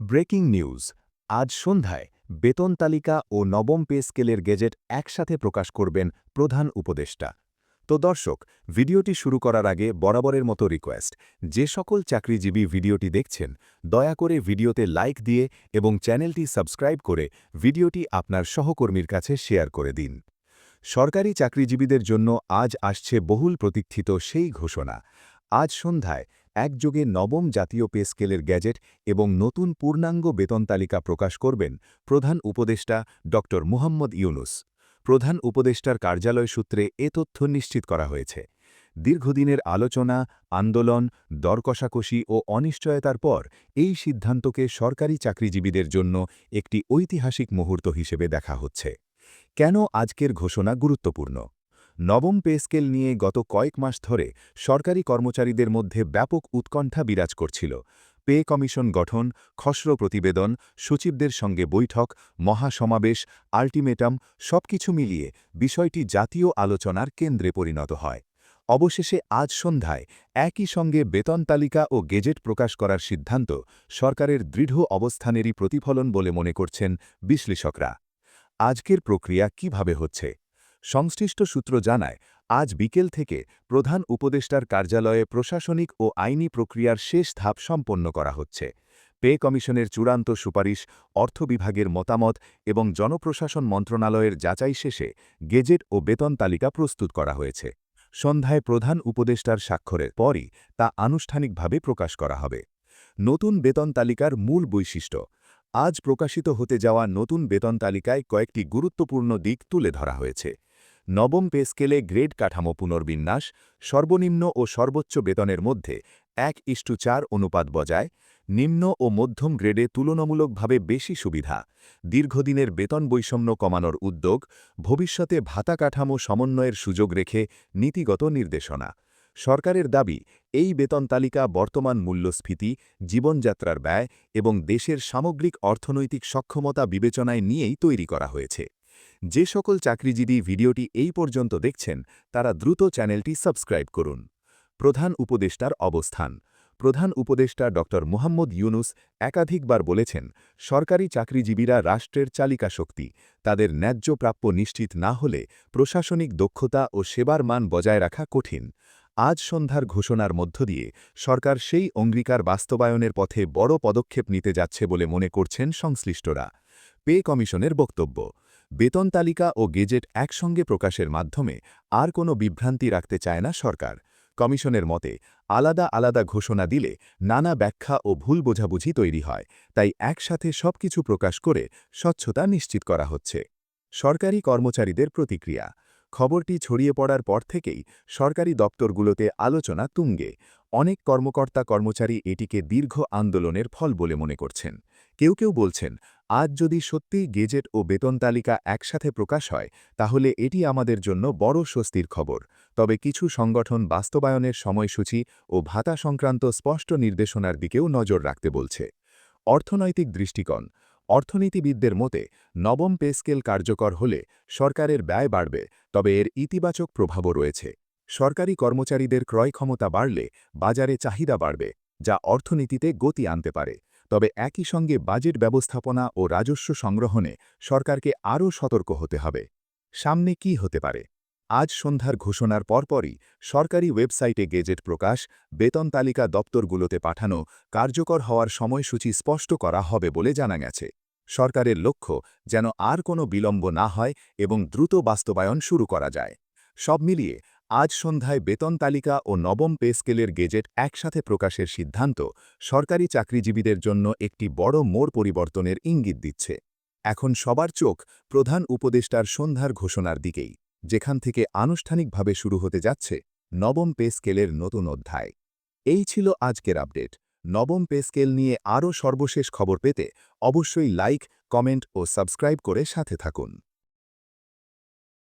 Breaking news. আজ সন্ধ্যায় বেতন তালিকা ও নবম পে স্কেলের গেজেট একসাথে প্রকাশ করবেন প্রধান উপদেষ্টা। তো দর্শক, ভিডিওটি শুরু করার আগে বরাবরের মতো রিকোয়েস্ট, যে সকল চাকরিজীবী ভিডিওটি দেখছেন দয়া করে ভিডিওতে লাইক দিয়ে এবং চ্যানেলটি সাবস্ক্রাইব করে ভিডিওটি আপনার সহকর্মীর কাছে শেয়ার করে দিন। সরকারি চাকরিজীবীদের জন্য আজ আসছে বহুল প্রতীক্ষিত সেই ঘোষণা। আজ সন্ধ্যায় একযোগে নবম জাতীয় পে স্কেলের গ্যাজেট এবং নতুন পূর্ণাঙ্গ বেতন তালিকা প্রকাশ করবেন প্রধান উপদেষ্টা ড মুহাম্মদ ইউনুস। প্রধান উপদেষ্টার কার্যালয় সূত্রে এ তথ্য নিশ্চিত করা হয়েছে। দীর্ঘদিনের আলোচনা, আন্দোলন, দরকষাকষি ও অনিশ্চয়তার পর এই সিদ্ধান্তকে সরকারি চাকরিজীবীদের জন্য একটি ঐতিহাসিক মুহূর্ত হিসেবে দেখা হচ্ছে। কেন আজকের ঘোষণা গুরুত্বপূর্ণ? নবম পে স্কেল নিয়ে গত কয়েক মাস ধরে সরকারি কর্মচারীদের মধ্যে ব্যাপক উৎকণ্ঠা বিরাজ করছিল। পে কমিশন গঠন, খসড়ো প্রতিবেদন, সচিবদের সঙ্গে বৈঠক, মহাসমাবেশ, আল্টিমেটাম সবকিছু মিলিয়ে বিষয়টি জাতীয় আলোচনার কেন্দ্রে পরিণত হয়। অবশেষে আজ সন্ধ্যায় একই সঙ্গে বেতন তালিকা ও গেজেট প্রকাশ করার সিদ্ধান্ত সরকারের দৃঢ় অবস্থানেরই প্রতিফলন বলে মনে করছেন বিশ্লেষকরা। আজকের প্রক্রিয়া কিভাবে হচ্ছে? সংশ্লিষ্ট সূত্র জানায়, আজ বিকেল থেকে প্রধান উপদেষ্টার কার্যালয়ে প্রশাসনিক ও আইনি প্রক্রিয়ার শেষ ধাপ সম্পন্ন করা হচ্ছে। পে কমিশনের চূড়ান্ত সুপারিশ, অর্থ বিভাগের মতামত এবং জনপ্রশাসন মন্ত্রণালয়ের যাচাই শেষে গেজেট ও বেতন তালিকা প্রস্তুত করা হয়েছে। সন্ধ্যায় প্রধান উপদেষ্টার স্বাক্ষরের পরই তা আনুষ্ঠানিকভাবে প্রকাশ করা হবে। নতুন বেতন তালিকার মূল বৈশিষ্ট্য। আজ প্রকাশিত হতে যাওয়া নতুন বেতন তালিকায় কয়েকটি গুরুত্বপূর্ণ দিক তুলে ধরা হয়েছে। নবম পে স্কেলে গ্রেড কাঠামো পুনর্বিন্যাস, সর্বনিম্ন ও সর্বোচ্চ বেতনের মধ্যে 1:4 অনুপাত বজায়, নিম্ন ও মধ্যম গ্রেডে তুলনামূলকভাবে বেশি সুবিধা, দীর্ঘদিনের বেতন বৈষম্য কমানোর উদ্যোগ, ভবিষ্যতে ভাতা কাঠামো সমন্বয়ের সুযোগ রেখে নীতিগত নির্দেশনা। সরকারের দাবি, এই বেতন তালিকা বর্তমান মূল্যস্ফীতি, জীবনযাত্রার ব্যয় এবং দেশের সামগ্রিক অর্থনৈতিক সক্ষমতা বিবেচনায় নিয়েই তৈরি করা হয়েছে। যে সকল চাকরিজীবী ভিডিওটি এই পর্যন্ত দেখছেন তারা দ্রুত চ্যানেলটি সাবস্ক্রাইব করুন। প্রধান উপদেষ্টার অবস্থান। প্রধান উপদেষ্টা ড মুহাম্মদ ইউনুস একাধিকবার বলেছেন, সরকারি চাকরিজীবীরা রাষ্ট্রের চালিকা শক্তি। তাদের ন্যায্য প্রাপ্য নিশ্চিত না হলে প্রশাসনিক দক্ষতা ও সেবার মান বজায় রাখা কঠিন। আজ সন্ধ্যার ঘোষণার মধ্য দিয়ে সরকার সেই অঙ্গীকার বাস্তবায়নের পথে বড় পদক্ষেপ নিতে যাচ্ছে বলে মনে করছেন সংশ্লিষ্টরা। পে কমিশনের বক্তব্য। বেতন তালিকা ও গেজেট একসঙ্গে প্রকাশের মাধ্যমে আর কোনো বিভ্রান্তি রাখতে চায় না সরকার। কমিশনের মতে, আলাদা আলাদা ঘোষণা দিলে নানা ব্যাখ্যা ও ভুল বোঝাবুঝি তৈরি হয়, তাই একসাথে সবকিছু প্রকাশ করে স্বচ্ছতা নিশ্চিত করা হচ্ছে। সরকারি কর্মচারীদের প্রতিক্রিয়া। খবরটি ছড়িয়ে পড়ার পর থেকেই সরকারি দপ্তরগুলোতে আলোচনা তুঙ্গে। অনেক কর্মকর্তা-কর্মচারী এটিকে দীর্ঘ আন্দোলনের ফল বলে মনে করছেন। কেউ কেউ বলছেন, আজ যদি সত্যিই গেজেট ও বেতন তালিকা একসাথে প্রকাশ হয় তাহলে এটি আমাদের জন্য বড় স্বস্তির খবর। তবে কিছু সংগঠন বাস্তবায়নের সময়সূচি ও ভাতা সংক্রান্ত স্পষ্ট নির্দেশনার দিকেও নজর রাখতে বলছে। অর্থনৈতিক দৃষ্টিকোণ। অর্থনীতিবিদদের মতে, নবম পে স্কেল কার্যকর হলে সরকারের ব্যয় বাড়বে, তবে এর ইতিবাচক প্রভাবও রয়েছে। সরকারি কর্মচারীদের ক্রয় ক্ষমতা বাড়লে বাজারে চাহিদা বাড়বে, যা অর্থনীতিতে গতি আনতে পারে। তবে একই সঙ্গে বাজেট ব্যবস্থাপনা ও রাজস্ব সংগ্রহণে সরকারকে আরও সতর্ক হতে হবে। সামনে কি হতে পারে? আজ সন্ধ্যার ঘোষণার পরপরই সরকারি ওয়েবসাইটে গেজেট প্রকাশ, বেতন তালিকা দপ্তরগুলোতে পাঠানো, কার্যকর হওয়ার সময়সূচি স্পষ্ট করা হবে বলে জানা গেছে। সরকারের লক্ষ্য যেন আর কোনো বিলম্ব না হয় এবং দ্রুত বাস্তবায়ন শুরু করা যায়। সব মিলিয়ে আজ সন্ধ্যায় বেতন তালিকা ও নবম পে স্কেলের গেজেট একসাথে প্রকাশের সিদ্ধান্ত সরকারি চাকরিজীবীদের জন্য একটি বড় মোড় পরিবর্তনের ইঙ্গিত দিচ্ছে। এখন সবার চোখ প্রধান উপদেষ্টার সন্ধ্যার ঘোষণার দিকেই, যেখান থেকে আনুষ্ঠানিকভাবে শুরু হতে যাচ্ছে নবম পে স্কেলের নতুন অধ্যায়। এই ছিল আজকের আপডেট। নবম পে স্কেল নিয়ে আরও সর্বশেষ খবর পেতে অবশ্যই লাইক, কমেন্ট ও সাবস্ক্রাইব করে সাথে থাকুন।